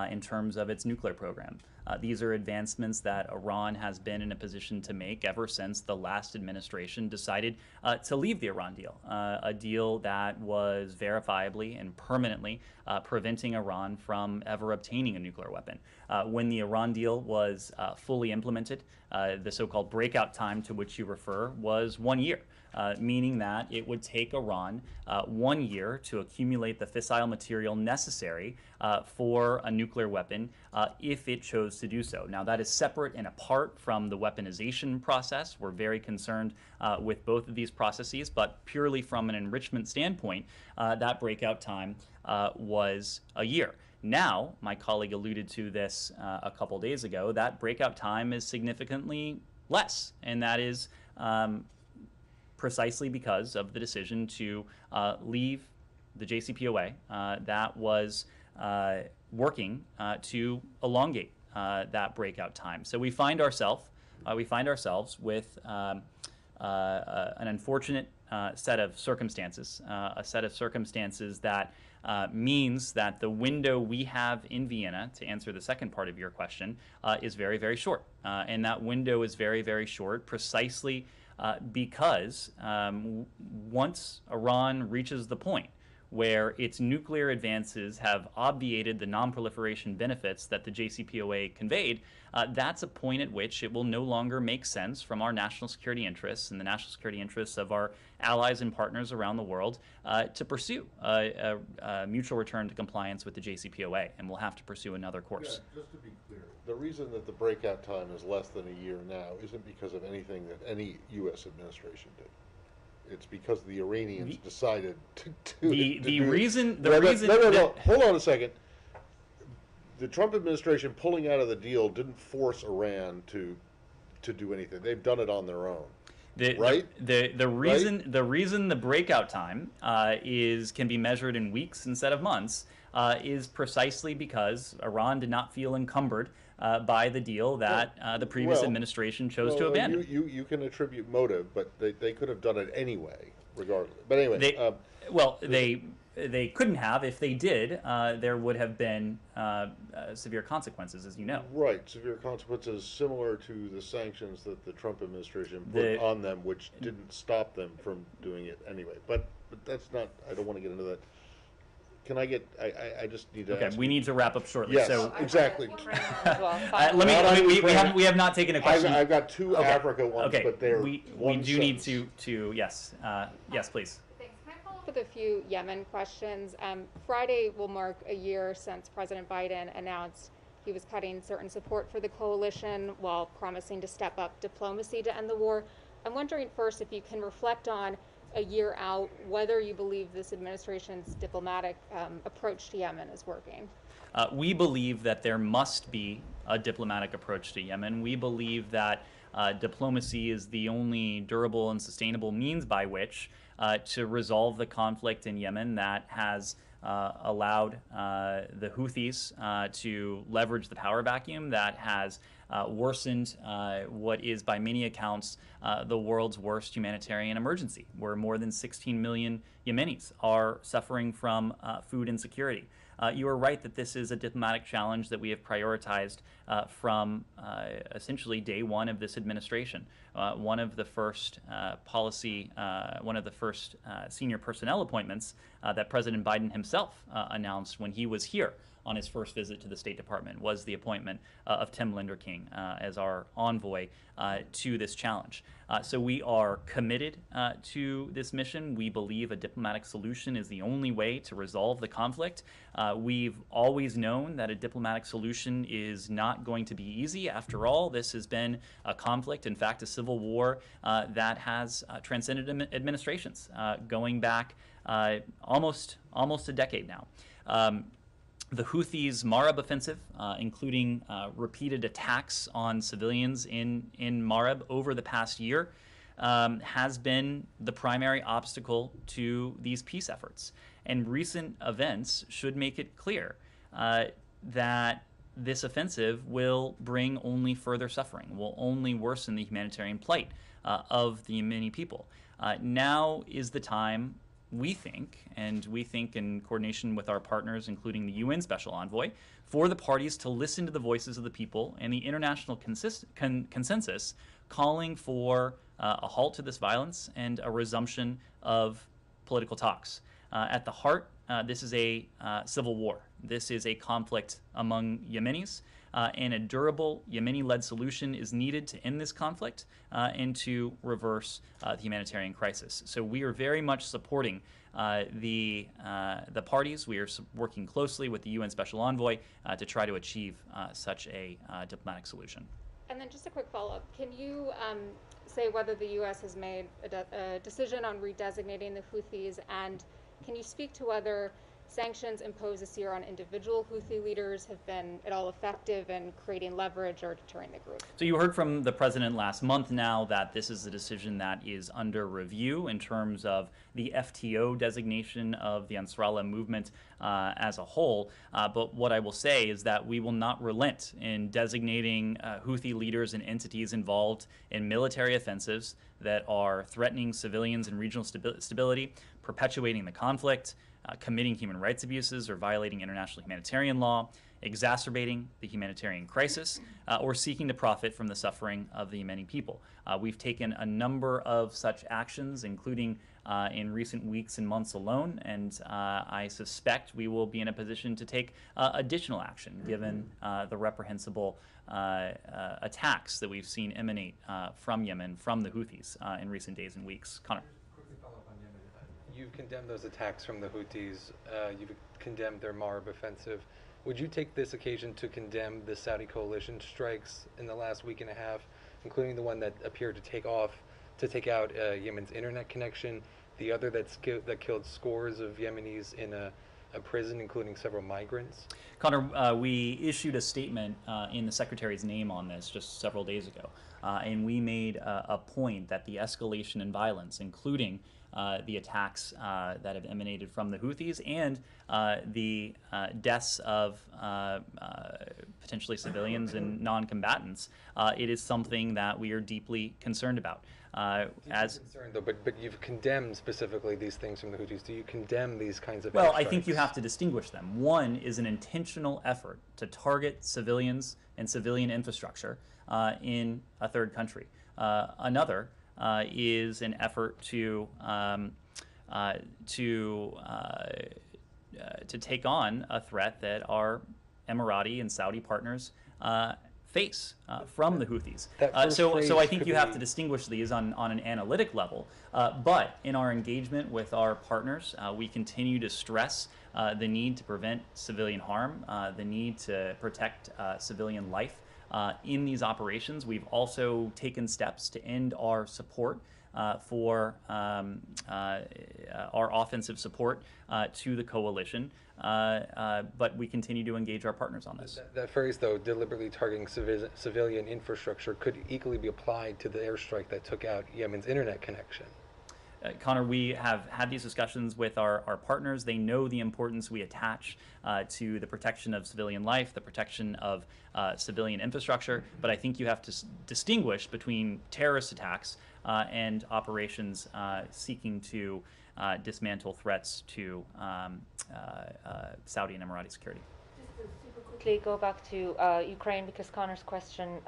in terms of its nuclear program. These are advancements that Iran has been in a position to make ever since the last administration decided to leave the Iran deal, a deal that was verifiably and permanently preventing Iran from ever obtaining a nuclear weapon. When the Iran deal was fully implemented, the so-called breakout time to which you refer was 1 year. Meaning that it would take Iran 1 year to accumulate the fissile material necessary for a nuclear weapon if it chose to do so. Now, that is separate and apart from the weaponization process. We're very concerned with both of these processes, but purely from an enrichment standpoint, that breakout time was a year. Now, my colleague alluded to this a couple days ago, that breakout time is significantly less, and that is precisely because of the decision to leave the JCPOA that was working to elongate that breakout time. So we find ourselves with an unfortunate set of circumstances, a set of circumstances that means that the window we have in Vienna, to answer the second part of your question, is very, very short. And that window is very, very short precisely because once Iran reaches the point where its nuclear advances have obviated the non-proliferation benefits that the JCPOA conveyed, that's a point at which it will no longer make sense from our national security interests and the national security interests of our allies and partners around the world to pursue a mutual return to compliance with the JCPOA, and we'll have to pursue another course.
Yeah, just to be clear, the reason that the breakout time is less than a year now isn't because of anything that any U.S. administration did. It's because the Iranians decided to No, hold on a second. The Trump administration pulling out of the deal didn't force Iran to do anything. They've done it on their own. Right?
The reason the breakout time can be measured in weeks instead of months is precisely because Iran did not feel encumbered by the deal that the previous administration chose to abandon.
You can attribute motive, but they could have done it anyway, regardless. But anyway,
they couldn't have. If they did, there would have been severe consequences, as you know.
Right, severe consequences similar to the sanctions that the Trump administration put on them, which didn't stop them from doing it anyway. But that's not. I don't want to get into that. Can I get? I just need to.
Okay, we need to wrap up shortly.
Yes,
so
exactly.
We have not taken a question.
I've got two Africa ones, but they're
we do need to yes please.
Thanks. Can I follow up with a few Yemen questions? Friday will mark a year since President Biden announced he was cutting certain support for the coalition while promising to step up diplomacy to end the war. I'm wondering first if you can reflect on a year out whether you believe this administration's diplomatic approach to Yemen is working.
We believe that there must be a diplomatic approach to Yemen. We believe that diplomacy is the only durable and sustainable means by which to resolve the conflict in Yemen that has allowed the Houthis to leverage the power vacuum, that has worsened what is by many accounts the world's worst humanitarian emergency, where more than 16 million Yemenis are suffering from food insecurity. You are right that this is a diplomatic challenge that we have prioritized from essentially day one of this administration. One of the first senior personnel appointments that President Biden himself announced when he was here on his first visit to the State Department was the appointment of Tim Linderking as our envoy to this challenge. So we are committed to this mission. We believe a diplomatic solution is the only way to resolve the conflict. We've always known that a diplomatic solution is not going to be easy. After all, this has been a conflict, in fact, a civil war that has transcended administrations going back almost a decade now. The Houthis' Marib offensive, including repeated attacks on civilians in Marib over the past year, has been the primary obstacle to these peace efforts. And recent events should make it clear that this offensive will bring only further suffering, will only worsen the humanitarian plight of the Yemeni people. Now is the time, we think in coordination with our partners, including the UN Special Envoy, for the parties to listen to the voices of the people and the international consensus calling for a halt to this violence and a resumption of political talks. At the heart, this is a civil war. This is a conflict among Yemenis, and a durable Yemeni-led solution is needed to end this conflict and to reverse the humanitarian crisis. So we are very much supporting the parties. We are working closely with the UN Special Envoy to try to achieve such a diplomatic solution.
And then just a quick follow-up. Can you say whether the U.S. has made a decision on redesignating the Houthis, and can you speak to whether sanctions imposed this year on individual Houthi leaders have been at all effective in creating leverage or deterring the group?
So you heard from the president last month now that this is a decision that is under review in terms of the FTO designation of the Ansarallah movement as a whole. But what I will say is that we will not relent in designating Houthi leaders and entities involved in military offensives that are threatening civilians and regional stability, perpetuating the conflict, committing human rights abuses or violating international humanitarian law, exacerbating the humanitarian crisis, or seeking to profit from the suffering of the Yemeni people. We've taken a number of such actions, including in recent weeks and months alone, and I suspect we will be in a position to take additional action given the reprehensible attacks that we've seen emanate from Yemen, from the Houthis in recent days and weeks. Connor.
You've condemned those attacks from the Houthis. You've condemned their Marib offensive. Would you take this occasion to condemn the Saudi coalition strikes in the last week and a half, including the one that appeared to take out Yemen's internet connection, the other that killed scores of Yemenis in a prison, including several migrants?
Connor, we issued a statement in the Secretary's name on this just several days ago, and we made a point that the escalation in violence, including the attacks that have emanated from the Houthis and the deaths of potentially civilians and non-combatants, it is something that we are deeply concerned about.
Concerned though, but you've condemned specifically these things from the Houthis. Do you condemn these kinds of
Well,
airstrikes?
I think you have to distinguish them. One is an intentional effort to target civilians and civilian infrastructure in a third country. Another is an effort to take on a threat that our Emirati and Saudi partners face from the Houthis. So I think you have to distinguish these on an analytic level. But in our engagement with our partners, we continue to stress the need to prevent civilian harm, the need to protect civilian life. In these operations, we've also taken steps to end our support for our offensive support to the coalition, but we continue to engage our partners on this.
That phrase, though, deliberately targeting civilian infrastructure, could equally be applied to the airstrike that took out Yemen's internet connection.
Connor, we have had these discussions with our partners. They know the importance we attach to the protection of civilian life, the protection of civilian infrastructure, but I think you have to distinguish between terrorist attacks and operations seeking to dismantle threats to Saudi and Emirati security.
Just to super quickly go back to Ukraine, because Connor's question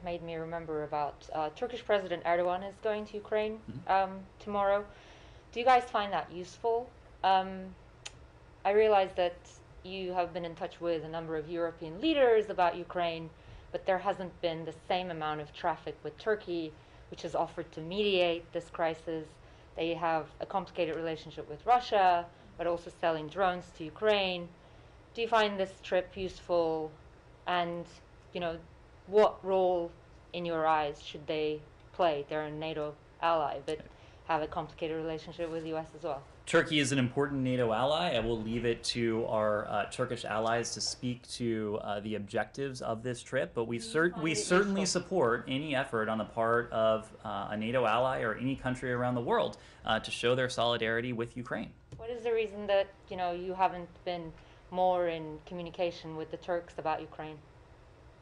made me remember about Turkish President Erdogan is going to Ukraine tomorrow. Do you guys find that useful? I realize that you have been in touch with a number of European leaders about Ukraine, but there hasn't been the same amount of traffic with Turkey, which has offered to mediate this crisis. They have a complicated relationship with Russia, but also selling drones to Ukraine. Do you find this trip useful? And, you know, what role in your eyes should they play? They're a NATO ally, but have a complicated relationship with the US as well.
Turkey is an important NATO ally. I will leave it to our Turkish allies to speak to the objectives of this trip, but we certainly support any effort on the part of a NATO ally or any country around the world to show their solidarity with Ukraine.
What is the reason that, you know, you haven't been more in communication with the Turks about Ukraine?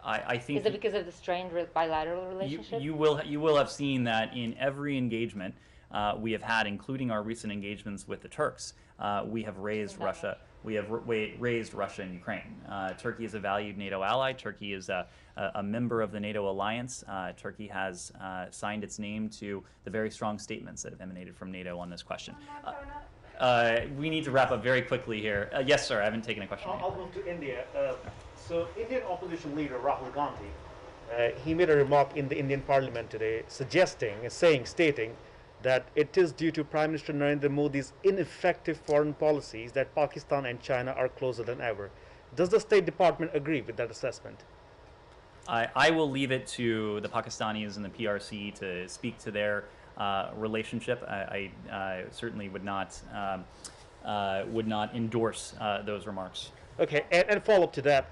I think.
Is it because of the strained bilateral relationship?
You will have seen that in every engagement we have had, including our recent engagements with the Turks, we have raised Russia. We have raised Russia and Ukraine. Turkey is a valued NATO ally. Turkey is a member of the NATO alliance. Turkey has signed its name to the very strong statements that have emanated from NATO on this question. We need to wrap up very quickly here. Yes, sir. I haven't taken a question.
I'll move to India. So, Indian opposition leader Rahul Gandhi, he made a remark in the Indian Parliament today, stating that it is due to Prime Minister Narendra Modi's ineffective foreign policies that Pakistan and China are closer than ever. Does the State Department agree with that assessment?
I will leave it to the Pakistanis and the PRC to speak to their relationship. I certainly would not would not endorse those remarks.
Okay, and follow up to that.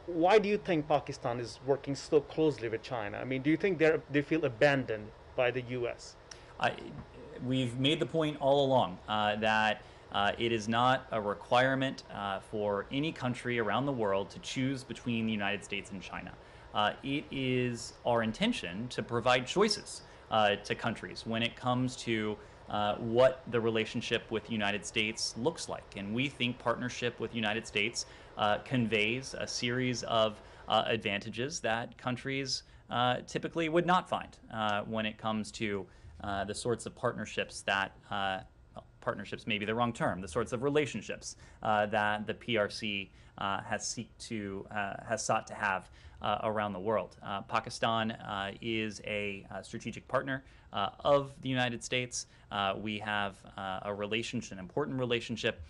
Why do you think Pakistan is working so closely with China? I mean, do you think they feel abandoned by the U.S.?
We've made the point all along that it is not a requirement for any country around the world to choose between the United States and China. It is our intention to provide choices to countries when it comes to what the relationship with the United States looks like. And we think partnership with the United States conveys a series of advantages that countries typically would not find when it comes to the sorts of partnerships that, partnerships may be the wrong term, the sorts of relationships that the PRC has sought to have around the world. Pakistan is a strategic partner of the United States. We have a relationship, an important relationship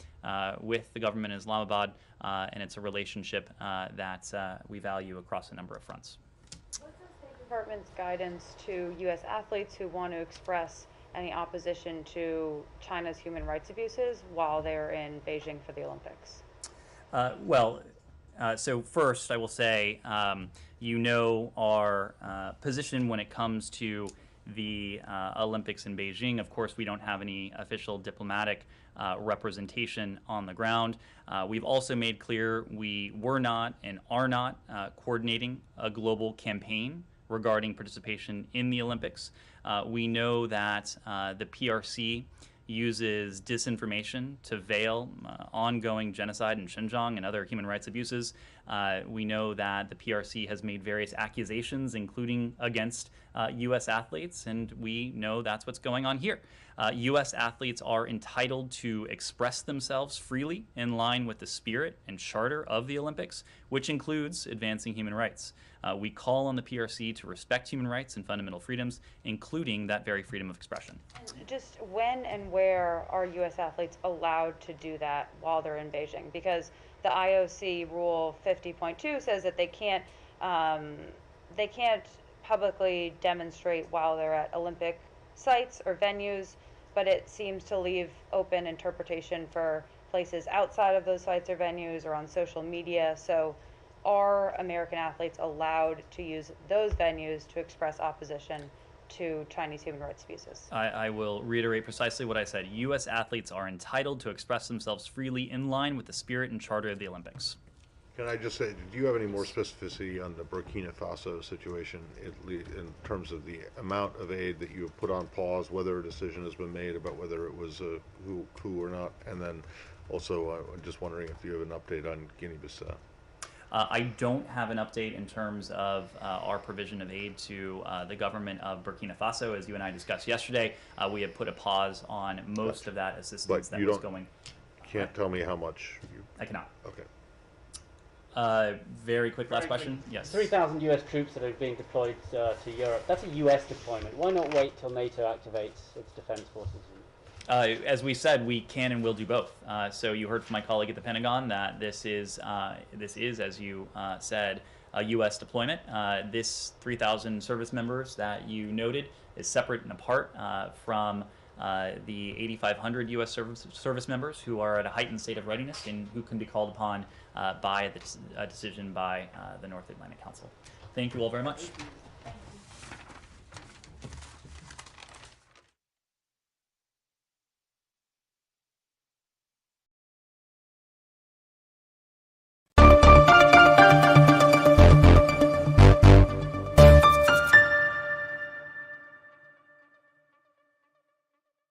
with the government in Islamabad, and it's a relationship that we value across a number of fronts.
What's the State Department's guidance to U.S. athletes who want to express any opposition to China's human rights abuses while they're in Beijing for the Olympics?
So first, I will say, you know our position when it comes to the Olympics in Beijing. Of course, we don't have any official diplomatic representation on the ground. We've also made clear we were not and are not coordinating a global campaign regarding participation in the Olympics. We know that the PRC uses disinformation to veil ongoing genocide in Xinjiang and other human rights abuses. We know that the PRC has made various accusations, including against U.S. athletes, and we know that's what's going on here. U.S. athletes are entitled to express themselves freely in line with the spirit and charter of the Olympics, which includes advancing human rights. We call on the PRC to respect human rights and fundamental freedoms, including that very freedom of expression.
And just when and where are U.S. athletes allowed to do that while they're in Beijing? Because the IOC Rule 50.2 says that they can't publicly demonstrate while they're at Olympic sites or venues, but it seems to leave open interpretation for places outside of those sites or venues or on social media. So are American athletes allowed to use those venues to express opposition to Chinese human rights abuses?
I will reiterate precisely what I said. U.S. athletes are entitled to express themselves freely in line with the spirit and charter of the Olympics.
Can I just say, do you have any more specificity on the Burkina Faso situation in terms of the amount of aid that you have put on pause, whether a decision has been made about whether it was a coup or not? And then also, I'm just wondering if you have an update on Guinea-Bissau.
I don't have an update in terms of our provision of aid to the government of Burkina Faso. As you and I discussed yesterday, we have put a pause on most of that assistance that was going.
Can't tell me how much?
I cannot.
Okay.
Very quick last question. Yes.
3,000 U.S. troops that are being deployed to Europe. That's a U.S. deployment. Why not wait till NATO activates its defense forces?
As we said, we can and will do both. So you heard from my colleague at the Pentagon that this is, as you said, a U.S. deployment. This 3,000 service members that you noted is separate and apart from the 8,500 U.S. service members who are at a heightened state of readiness and who can be called upon by a decision by the North Atlantic Council. Thank you all very much.